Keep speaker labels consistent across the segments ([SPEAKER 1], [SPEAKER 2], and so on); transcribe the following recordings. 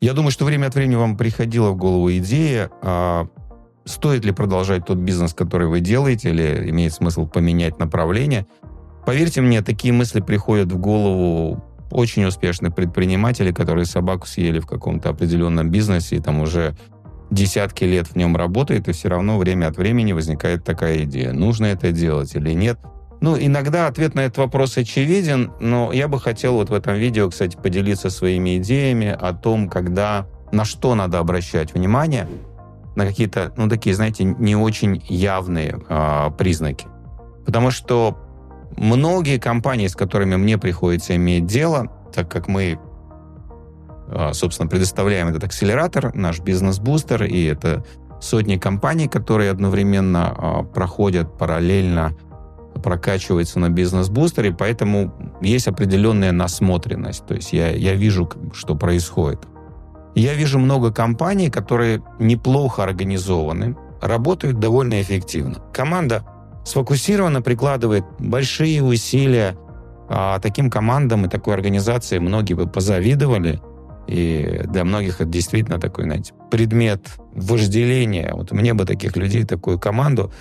[SPEAKER 1] Я думаю, что время от времени вам приходила в голову идея, стоит ли продолжать тот бизнес, который вы делаете, или имеет смысл поменять направление. Поверьте мне, такие мысли приходят в голову очень успешных предпринимателей, которые собаку съели в каком-то определенном бизнесе и там уже десятки лет в нем работает, и все равно время от времени возникает такая идея, нужно это делать или нет. Иногда ответ на этот вопрос очевиден, но я бы хотел вот в этом видео, кстати, поделиться своими идеями о том, на что надо обращать внимание, на какие-то, такие, знаете, не очень явные признаки. Потому что многие компании, с которыми мне приходится иметь дело, так как мы, собственно, предоставляем этот акселератор, наш бизнес-бустер, и это сотни компаний, которые одновременно проходят параллельно, прокачиваются на бизнес-бустере, поэтому есть определенная насмотренность. То есть я вижу, что происходит. Я вижу много компаний, которые неплохо организованы, работают довольно эффективно. Команда сфокусированно прикладывает большие усилия. Таким командам и такой организации многие бы позавидовали. И для многих это действительно такой, знаете, предмет вожделения. Вот мне бы таких людей, такую команду.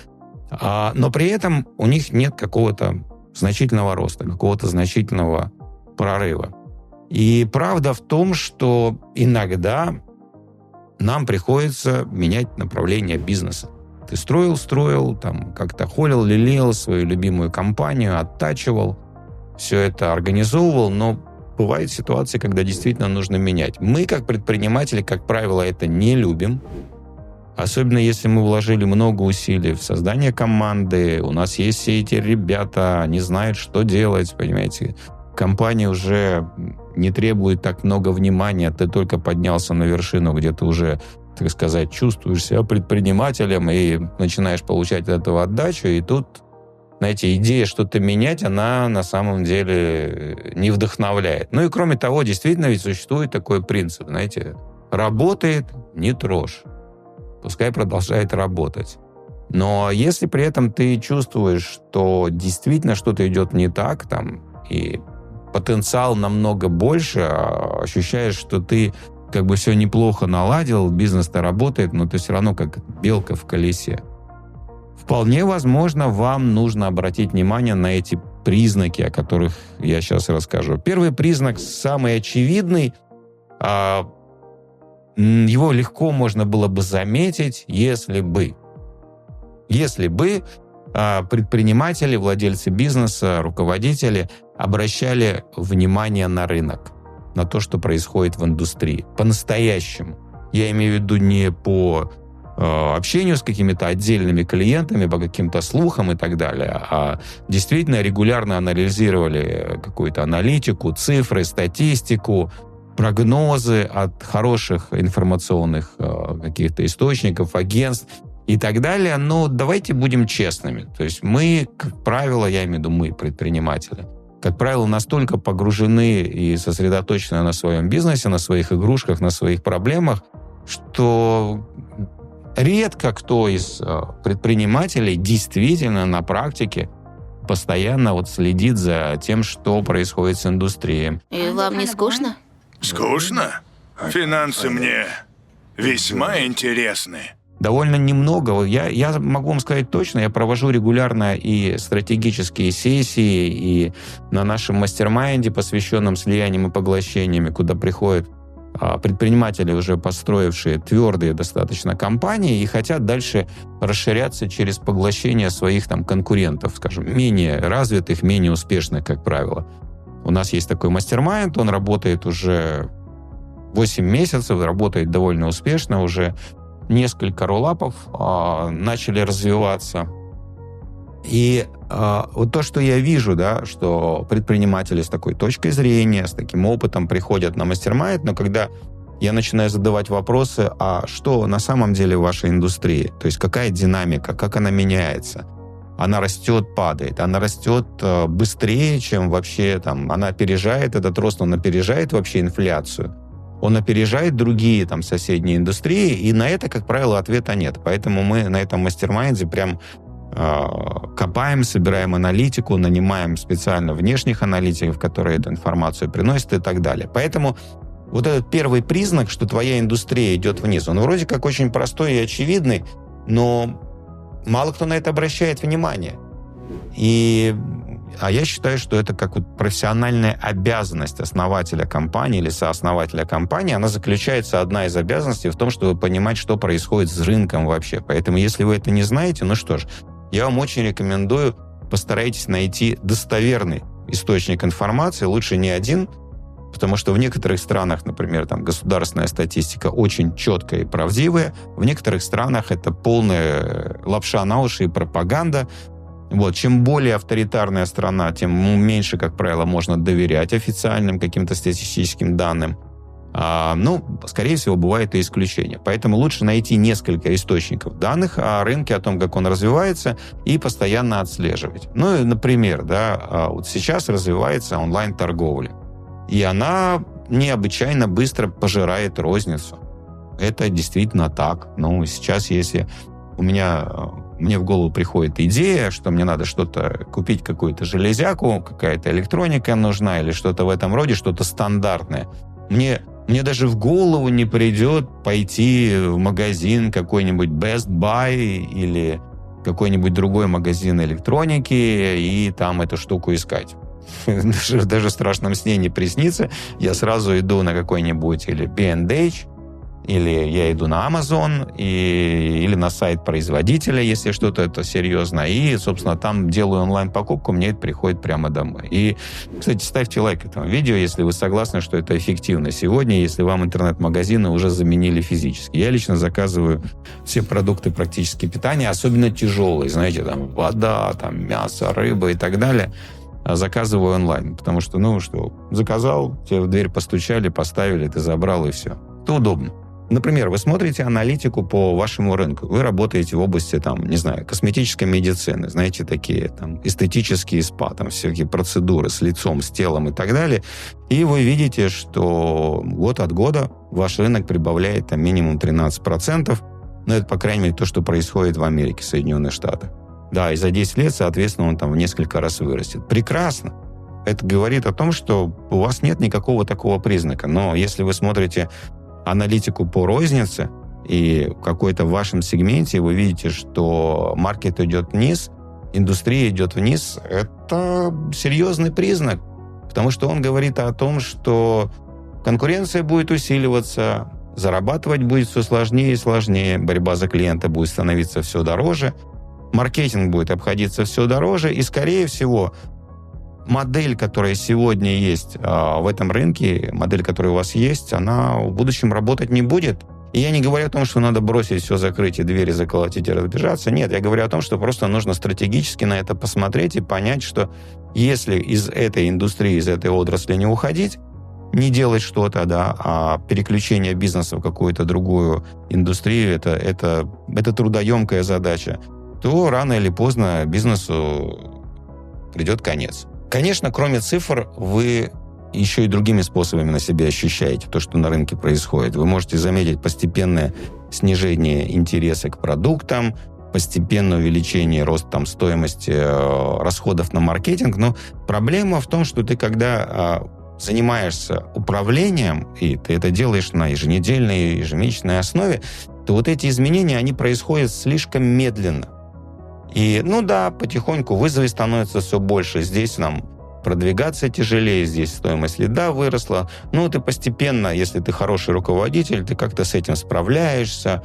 [SPEAKER 1] Но при этом у них нет какого-то значительного роста, какого-то значительного прорыва. И правда в том, что иногда нам приходится менять направление бизнеса. Ты строил, там как-то холил, лелеял свою любимую компанию, оттачивал, все это организовывал, но бывают ситуации, когда действительно нужно менять. Мы, как предприниматели, как правило, это не любим. Особенно если мы вложили много усилий в создание команды, у нас есть все эти ребята, они знают, что делать, понимаете. Компания уже не требует так много внимания, ты только поднялся на вершину, где ты уже, так сказать, чувствуешь себя предпринимателем и начинаешь получать от этого отдачу, и тут, знаете, идея что-то менять, она на самом деле не вдохновляет. И кроме того, действительно ведь существует такой принцип, знаете, работает, не трожь. Пускай продолжает работать. Но если при этом ты чувствуешь, что действительно что-то идет не так, и потенциал намного больше, ощущаешь, что ты как бы все неплохо наладил, бизнес-то работает, но ты все равно как белка в колесе. Вполне возможно, вам нужно обратить внимание на эти признаки, о которых я сейчас расскажу. Первый признак, самый очевидный, его легко можно было бы заметить, если бы предприниматели, владельцы бизнеса, руководители обращали внимание на рынок, на то, что происходит в индустрии. По-настоящему. Я имею в виду не по общению с какими-то отдельными клиентами, по каким-то слухам и так далее, а действительно регулярно анализировали какую-то аналитику, цифры, статистику, прогнозы от хороших информационных каких-то источников, агентств и так далее. Но давайте будем честными. То есть мы, как правило, я имею в виду мы, предприниматели, как правило, настолько погружены и сосредоточены на своем бизнесе, на своих игрушках, на своих проблемах, что редко кто из предпринимателей действительно на практике постоянно следит за тем, что происходит с индустрией.
[SPEAKER 2] И вам не скучно?
[SPEAKER 3] Скучно? Финансы мне весьма интересны.
[SPEAKER 1] Довольно немного. Я могу вам сказать точно, я провожу регулярно и стратегические сессии, и на нашем мастер-майнде, посвященном слияниям и поглощениям, куда приходят предприниматели, уже построившие твердые достаточно компании и хотят дальше расширяться через поглощение своих конкурентов, скажем, менее развитых, менее успешных, как правило. У нас есть такой мастер-майнд, он работает уже 8 месяцев, работает довольно успешно, уже несколько роллапов начали развиваться. И вот то, что я вижу, что предприниматели с такой точкой зрения, с таким опытом приходят на мастер-майнд, но когда я начинаю задавать вопросы, а что на самом деле в вашей индустрии, то есть какая динамика, как она меняется, она растет, падает, она растет быстрее, чем вообще она опережает этот рост, он опережает вообще инфляцию, он опережает другие соседние индустрии, и на это, как правило, ответа нет. Поэтому мы на этом мастер-майнде прям копаем, собираем аналитику, нанимаем специально внешних аналитиков, которые эту информацию приносят и так далее. Поэтому вот этот первый признак, что твоя индустрия идет вниз, он вроде как очень простой и очевидный, но мало кто на это обращает внимание. А я считаю, что это как вот профессиональная обязанность основателя компании или сооснователя компании. Она заключается, одна из обязанностей, в том, чтобы понимать, что происходит с рынком вообще. Поэтому, если вы это не знаете, ну что ж, я вам очень рекомендую, постарайтесь найти достоверный источник информации, лучше не один, потому что в некоторых странах, например, там государственная статистика очень четкая и правдивая, в некоторых странах это полная лапша на уши и пропаганда. Вот. Чем более авторитарная страна, тем меньше, как правило, можно доверять официальным каким-то статистическим данным. Скорее всего, бывают и исключения. Поэтому лучше найти несколько источников данных о рынке, о том, как он развивается, и постоянно отслеживать. Ну, например, вот сейчас развивается онлайн-торговля. И она необычайно быстро пожирает розницу. Это действительно так. Сейчас, если мне в голову приходит идея, что мне надо что-то купить, какую-то железяку, какая-то электроника нужна или что-то в этом роде, что-то стандартное. Мне даже в голову не придет пойти в магазин какой-нибудь Best Buy или какой-нибудь другой магазин электроники и там эту штуку искать. Даже в страшном сне не приснится. Я сразу иду на какой-нибудь или B&H, или я иду на Amazon, или на сайт производителя, если что-то это серьезно, и, собственно, там делаю онлайн-покупку, мне это приходит прямо домой. И, кстати, ставьте лайк этому видео, если вы согласны, что это эффективно сегодня, если вам интернет-магазины уже заменили физически. Я лично заказываю все продукты практически питания, особенно тяжелые, знаете, там вода, там мясо, рыба и так далее, заказываю онлайн, потому что, заказал, тебе в дверь постучали, поставили, ты забрал, и все. Это удобно. Например, вы смотрите аналитику по вашему рынку. Вы работаете в области, косметической медицины. Знаете, такие эстетические спа, всякие процедуры с лицом, с телом и так далее. И вы видите, что год от года ваш рынок прибавляет минимум 13%. Это, по крайней мере, то, что происходит в Америке, Соединенных Штатах. Да, и за 10 лет, соответственно, он в несколько раз вырастет. Прекрасно. Это говорит о том, что у вас нет никакого такого признака. Но если вы смотрите аналитику по рознице, и в какой-то в вашем сегменте вы видите, что маркет идет вниз, индустрия идет вниз, это серьезный признак, потому что он говорит о том, что конкуренция будет усиливаться, зарабатывать будет все сложнее и сложнее, борьба за клиента будет становиться все дороже, маркетинг будет обходиться все дороже, и, скорее всего, модель, которая сегодня есть в этом рынке, модель, которая у вас есть, она в будущем работать не будет. И я не говорю о том, что надо бросить все, закрыть и двери заколотить и разбежаться. Нет, я говорю о том, что просто нужно стратегически на это посмотреть и понять, что если из этой индустрии, из этой отрасли не уходить, не делать что-то, а переключение бизнеса в какую-то другую индустрию, это трудоемкая задача, то рано или поздно бизнесу придет конец. Конечно, кроме цифр, вы еще и другими способами на себе ощущаете то, что на рынке происходит. Вы можете заметить постепенное снижение интереса к продуктам, постепенное увеличение, рост стоимости расходов на маркетинг. Но проблема в том, что ты, когда занимаешься управлением, и ты это делаешь на еженедельной, ежемесячной основе, то вот эти изменения, они происходят слишком медленно. И, потихоньку вызовы становятся все больше. Здесь нам продвигаться тяжелее, здесь стоимость лида выросла. Ты постепенно, если ты хороший руководитель, ты как-то с этим справляешься,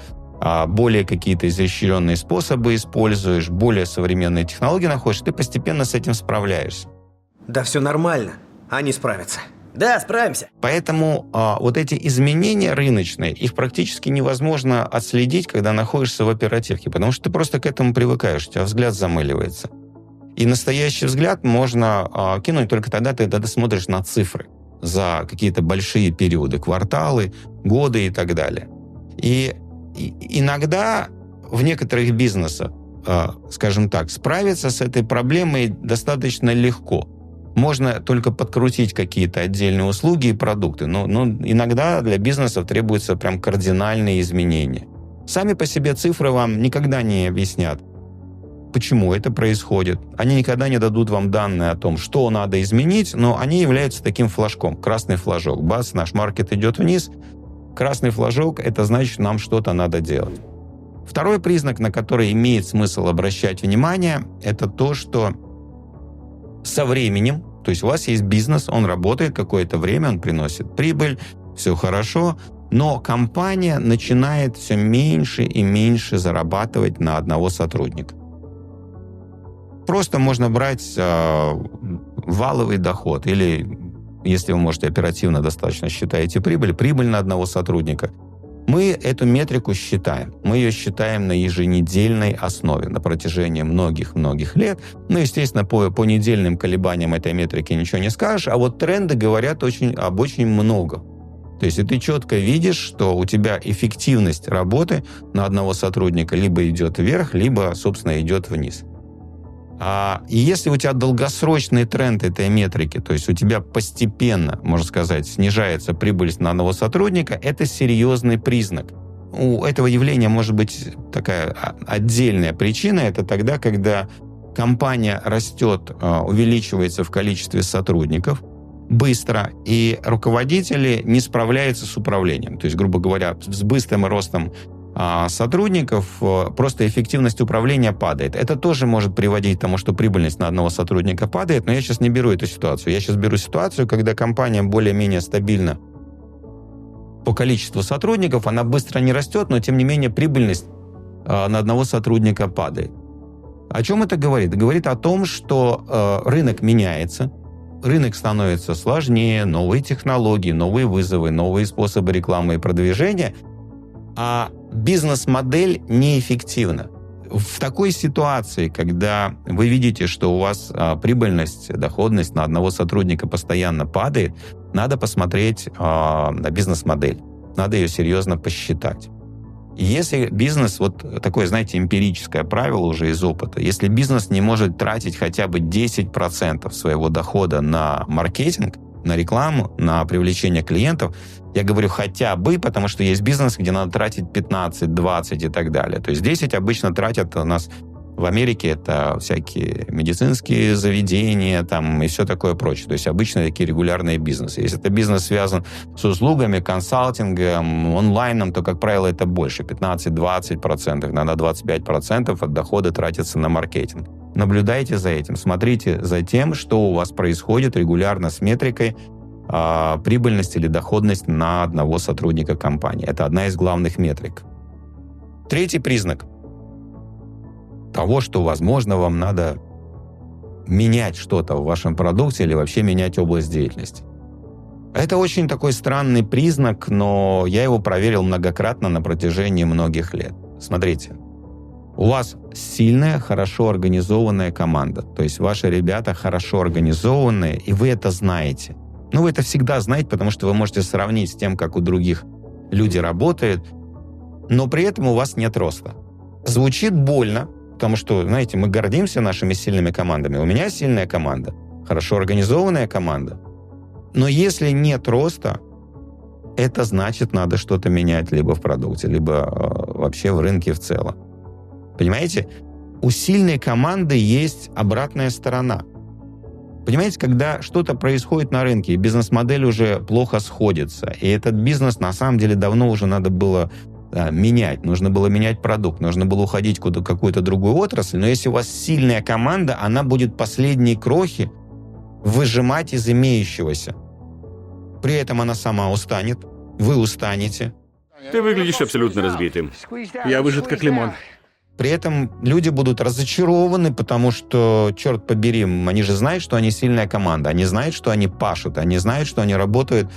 [SPEAKER 1] более какие-то изощренные способы используешь, более современные технологии находишь, ты постепенно с этим справляешься.
[SPEAKER 2] Да все нормально, они справятся. Да, справимся.
[SPEAKER 1] Поэтому вот эти изменения рыночные, их практически невозможно отследить, когда находишься в оперативке, потому что ты просто к этому привыкаешь, у тебя взгляд замыливается. И настоящий взгляд можно кинуть только тогда, когда ты смотришь на цифры за какие-то большие периоды, кварталы, годы и так далее. И иногда в некоторых бизнесах, скажем так, справиться с этой проблемой достаточно легко. Можно только подкрутить какие-то отдельные услуги и продукты, но иногда для бизнесов требуются прям кардинальные изменения. Сами по себе цифры вам никогда не объяснят, почему это происходит. Они никогда не дадут вам данные о том, что надо изменить, но они являются таким флажком, красный флажок. Бац, наш маркет идет вниз. Красный флажок – это значит, нам что-то надо делать. Второй признак, на который имеет смысл обращать внимание, это то, что со временем, то есть у вас есть бизнес, он работает какое-то время, он приносит прибыль, все хорошо, но компания начинает все меньше и меньше зарабатывать на одного сотрудника. Просто можно брать валовый доход или, если вы можете оперативно достаточно считаете прибыль на одного сотрудника. Мы эту метрику считаем. Мы ее считаем на еженедельной основе на протяжении многих-многих лет. Ну, естественно, по недельным колебаниям этой метрики ничего не скажешь, а вот тренды говорят об очень многом. То есть, и ты четко видишь, что у тебя эффективность работы на одного сотрудника либо идет вверх, либо, собственно, идет вниз. И если у тебя долгосрочный тренд этой метрики, то есть у тебя постепенно, можно сказать, снижается прибыль на одного сотрудника, это серьезный признак. У этого явления может быть такая отдельная причина. Это тогда, когда компания растет, увеличивается в количестве сотрудников быстро, и руководители не справляются с управлением. То есть, грубо говоря, с быстрым ростом сотрудников просто эффективность управления падает. Это тоже может приводить к тому, что прибыльность на одного сотрудника падает, но я сейчас не беру эту ситуацию. Я сейчас беру ситуацию, когда компания более-менее стабильна по количеству сотрудников, она быстро не растет, но тем не менее прибыльность на одного сотрудника падает. О чем это говорит? Говорит о том, что рынок меняется, рынок становится сложнее, новые технологии, новые вызовы, новые способы рекламы и продвижения, а бизнес-модель неэффективна. В такой ситуации, когда вы видите, что у вас прибыльность, доходность на одного сотрудника постоянно падает, надо посмотреть на бизнес-модель. Надо ее серьезно посчитать. И если бизнес, вот такое, знаете, эмпирическое правило уже из опыта, если бизнес не может тратить хотя бы 10% своего дохода на маркетинг, на рекламу, на привлечение клиентов, я говорю хотя бы, потому что есть бизнес, где надо тратить 15, 20 и так далее. То есть 10 обычно тратят у нас в Америке, это всякие медицинские заведения там, и все такое прочее. То есть обычно такие регулярные бизнесы. Если это бизнес связан с услугами, консалтингом, онлайном, то, как правило, это больше. 15-20%, иногда 25% от дохода тратится на маркетинг. Наблюдайте за этим, смотрите за тем, что у вас происходит регулярно с метрикой прибыльность или доходность на одного сотрудника компании. Это одна из главных метрик. Третий признак того, что, возможно, вам надо менять что-то в вашем продукте или вообще менять область деятельности. Это очень такой странный признак, но я его проверил многократно на протяжении многих лет. Смотрите, у вас сильная, хорошо организованная команда. То есть ваши ребята хорошо организованные, и вы это знаете. Ну, вы это всегда знаете, потому что вы можете сравнить с тем, как у других люди работают, но при этом у вас нет роста. Звучит больно, потому что, знаете, мы гордимся нашими сильными командами. У меня сильная команда, хорошо организованная команда. Но если нет роста, это значит, надо что-то менять либо в продукте, либо вообще в рынке в целом. Понимаете? У сильной команды есть обратная сторона. Понимаете, когда что-то происходит на рынке, и бизнес-модель уже плохо сходится, и этот бизнес на самом деле давно уже надо было менять, нужно было менять продукт, нужно было уходить в какую-то другую отрасль, но если у вас сильная команда, она будет последние крохи выжимать из имеющегося. При этом она сама устанет, вы устанете.
[SPEAKER 4] Ты выглядишь абсолютно разбитым. Я выжат как лимон.
[SPEAKER 1] При этом люди будут разочарованы, потому что, черт побери, они же знают, что они сильная команда, они знают, что они пашут, они знают, что они работают,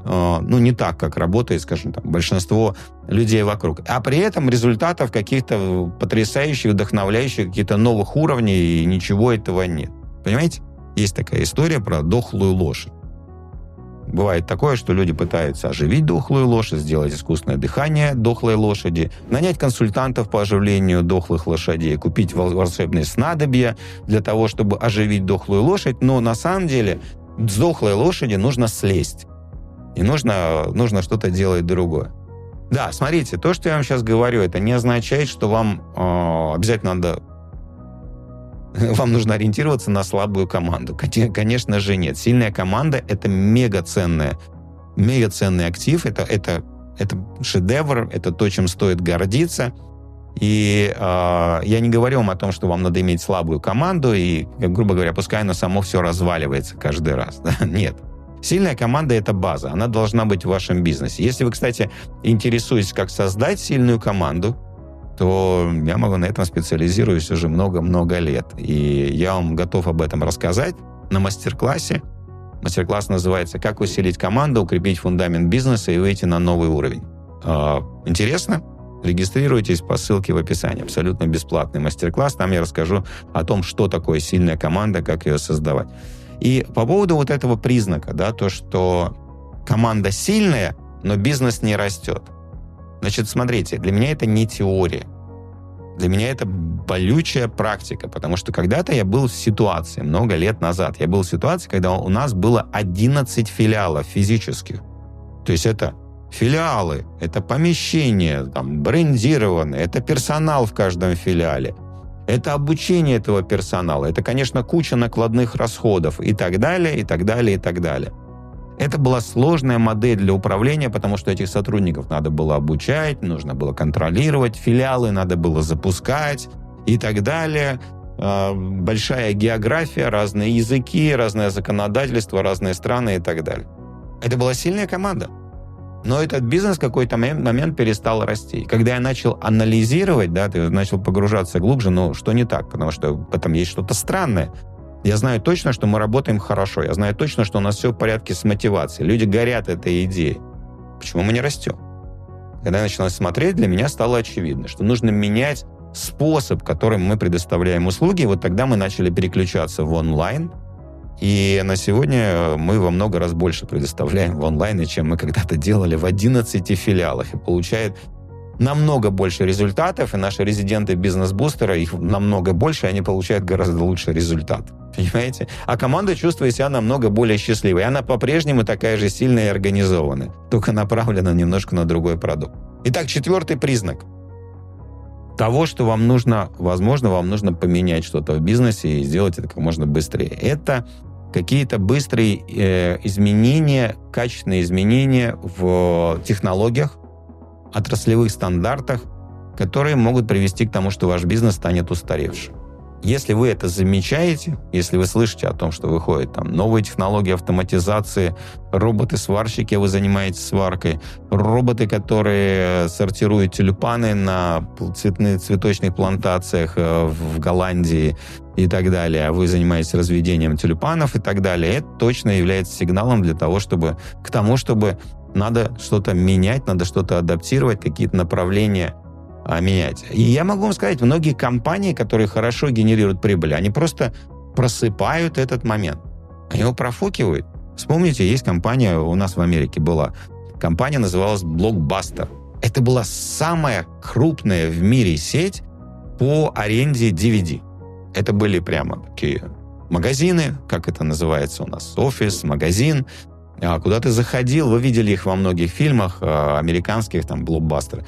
[SPEAKER 1] не так, как работает, скажем, там, большинство людей вокруг. А при этом результатов каких-то потрясающих, вдохновляющих, каких-то новых уровней, и ничего этого нет. Понимаете? Есть такая история про дохлую лошадь. Бывает такое, что люди пытаются оживить дохлую лошадь, сделать искусственное дыхание дохлой лошади, нанять консультантов по оживлению дохлых лошадей, купить волшебные снадобья для того, чтобы оживить дохлую лошадь. Но на самом деле с дохлой лошади нужно слезть. И нужно что-то делать другое. Да, смотрите, то, что я вам сейчас говорю, это не означает, что вам обязательно надо Вам нужно ориентироваться на слабую команду. Конечно же, нет. Сильная команда – это мегаценный актив, это шедевр, это то, чем стоит гордиться. И я не говорю вам о том, что вам надо иметь слабую команду, и, грубо говоря, пускай оно само все разваливается каждый раз. Нет. Сильная команда – это база, она должна быть в вашем бизнесе. Если вы, кстати, интересуетесь, как создать сильную команду, то я на этом специализируюсь уже много-много лет. И я вам готов об этом рассказать на мастер-классе. Мастер-класс называется «Как усилить команду, укрепить фундамент бизнеса и выйти на новый уровень». Интересно? Регистрируйтесь по ссылке в описании. Абсолютно бесплатный мастер-класс. Там я расскажу о том, что такое сильная команда, как ее создавать. И по поводу вот этого признака, да, то, что команда сильная, но бизнес не растет. Значит, смотрите, для меня это не теория. Для меня это болючая практика, потому что когда-то я был в ситуации, много лет назад, я был в ситуации, когда у нас было 11 филиалов физических. То есть это филиалы, это помещения, там, брендированные, это персонал в каждом филиале, это обучение этого персонала, это, конечно, куча накладных расходов и так далее, и так далее, и так далее. Это была сложная модель для управления, потому что этих сотрудников надо было обучать, нужно было контролировать, филиалы надо было запускать и так далее. Большая география, разные языки, разное законодательство, разные страны и так далее. Это была сильная команда. Но этот бизнес в какой-то момент перестал расти. И когда я начал анализировать, да, ты начал погружаться глубже, ну, что не так? Потому что в этом есть что-то странное. Я знаю точно, что мы работаем хорошо. Я знаю точно, что у нас все в порядке с мотивацией. Люди горят этой идеей. Почему мы не растем? Когда я начал смотреть, для меня стало очевидно, что нужно менять способ, которым мы предоставляем услуги. И вот тогда мы начали переключаться в онлайн. И на сегодня мы во много раз больше предоставляем в онлайне, чем мы когда-то делали в 11 филиалах. И получает намного больше результатов, и наши резиденты бизнес-бустера, их намного больше, и они получают гораздо лучший результат. Понимаете? А команда чувствует себя намного более счастливой. И она по-прежнему такая же сильная и организованная, только направлена немножко на другой продукт. Итак, 4-й признак того, что вам нужно, возможно, вам нужно поменять что-то в бизнесе и сделать это как можно быстрее. Это какие-то быстрые изменения, качественные изменения в технологиях, отраслевых стандартах, которые могут привести к тому, что ваш бизнес станет устаревшим. Если вы это замечаете, если вы слышите о том, что выходят там новые технологии автоматизации, роботы-сварщики, вы занимаетесь сваркой, роботы, которые сортируют тюльпаны на цветочных плантациях в Голландии и так далее, а вы занимаетесь разведением тюльпанов и так далее, это точно является сигналом для того, чтобы к тому, чтобы надо что-то менять, надо что-то адаптировать, какие-то направления менять. И я могу вам сказать, многие компании, которые хорошо генерируют прибыль, они просто просыпают этот момент. Они его профукивают. Вспомните, есть компания, у нас в Америке была, компания называлась Blockbuster. Это была самая крупная в мире сеть по аренде DVD. Это были прямо такие магазины, как это называется у нас, офис, магазин. Куда ты заходил, вы видели их во многих фильмах американских, там, блокбастеры.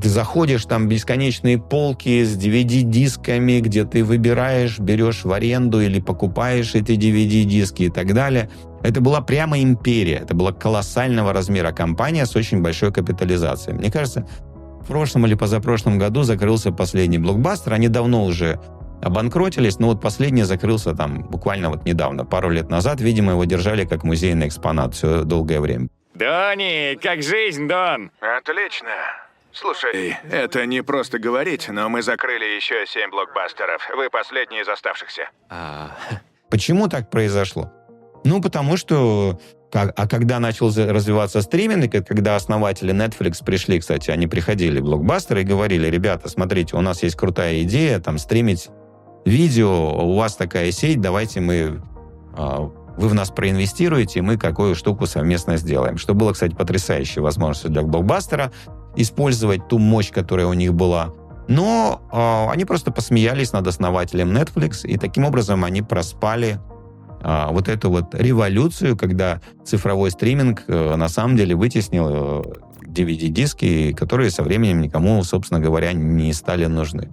[SPEAKER 1] Ты заходишь, там бесконечные полки с DVD-дисками, где ты выбираешь, берешь в аренду или покупаешь эти DVD-диски и так далее. Это была прямо империя. Это была колоссального размера компания с очень большой капитализацией. Мне кажется, в прошлом или позапрошлом году закрылся последний блокбастер. Они давно уже обанкротились, но вот последний закрылся там буквально вот недавно, пару лет назад. Видимо, его держали как музейный экспонат все долгое время.
[SPEAKER 5] Донни, как жизнь, Дон?
[SPEAKER 3] Отлично. Слушай, это не просто говорить, но мы закрыли еще 7 блокбастеров. Вы последний из оставшихся.
[SPEAKER 1] Почему так произошло? Ну, потому что... когда начал развиваться стриминг, когда основатели Netflix пришли, кстати, они приходили в блокбастеры и говорили: ребята, смотрите, у нас есть крутая идея, там, стримить видео, у вас такая сеть, давайте вы в нас проинвестируете, мы какую штуку совместно сделаем. Что было, кстати, потрясающей возможностью для блокбастера использовать ту мощь, которая у них была. Но они просто посмеялись над основателем Netflix, и таким образом они проспали вот эту вот революцию, когда цифровой стриминг на самом деле вытеснил DVD-диски, которые со временем никому, собственно говоря, не стали нужны.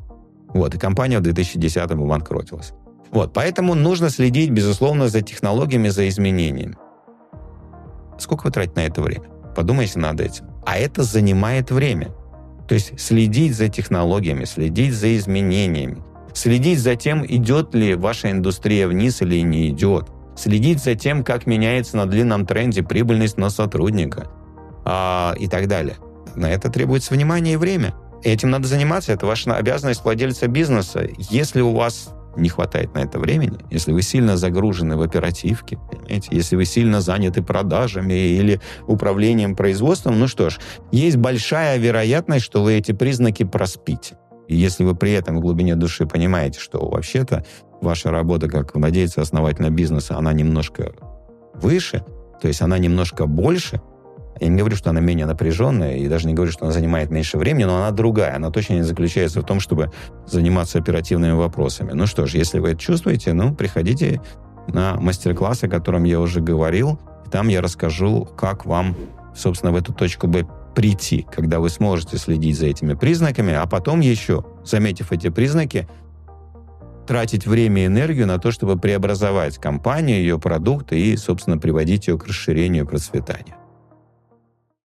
[SPEAKER 1] Вот, и компания в 2010-м обанкротилась. Вот, поэтому нужно следить, безусловно, за технологиями, за изменениями. Сколько вы тратите на это время? Подумайте над этим. А это занимает время. То есть следить за технологиями, следить за изменениями, следить за тем, идет ли ваша индустрия вниз или не идет, следить за тем, как меняется на длинном тренде прибыльность на сотрудника и так далее. На это требуется внимание и время. Этим надо заниматься, это ваша обязанность владельца бизнеса. Если у вас не хватает на это времени, если вы сильно загружены в оперативке, понимаете, если вы сильно заняты продажами или управлением производством, ну что ж, есть большая вероятность, что вы эти признаки проспите. И если вы при этом в глубине души понимаете, что вообще-то ваша работа как владельца-основателя бизнеса, она немножко выше, то есть она немножко больше, я не говорю, что она менее напряженная, и даже не говорю, что она занимает меньше времени, но она другая. Она точно не заключается в том, чтобы заниматься оперативными вопросами. Ну что ж, если вы это чувствуете, приходите на мастер-класс, о котором я уже говорил. И там я расскажу, как вам, собственно, в эту точку Б прийти, когда вы сможете следить за этими признаками, а потом еще, заметив эти признаки, тратить время и энергию на то, чтобы преобразовать компанию, ее продукты и, собственно, приводить ее к расширению и процветанию.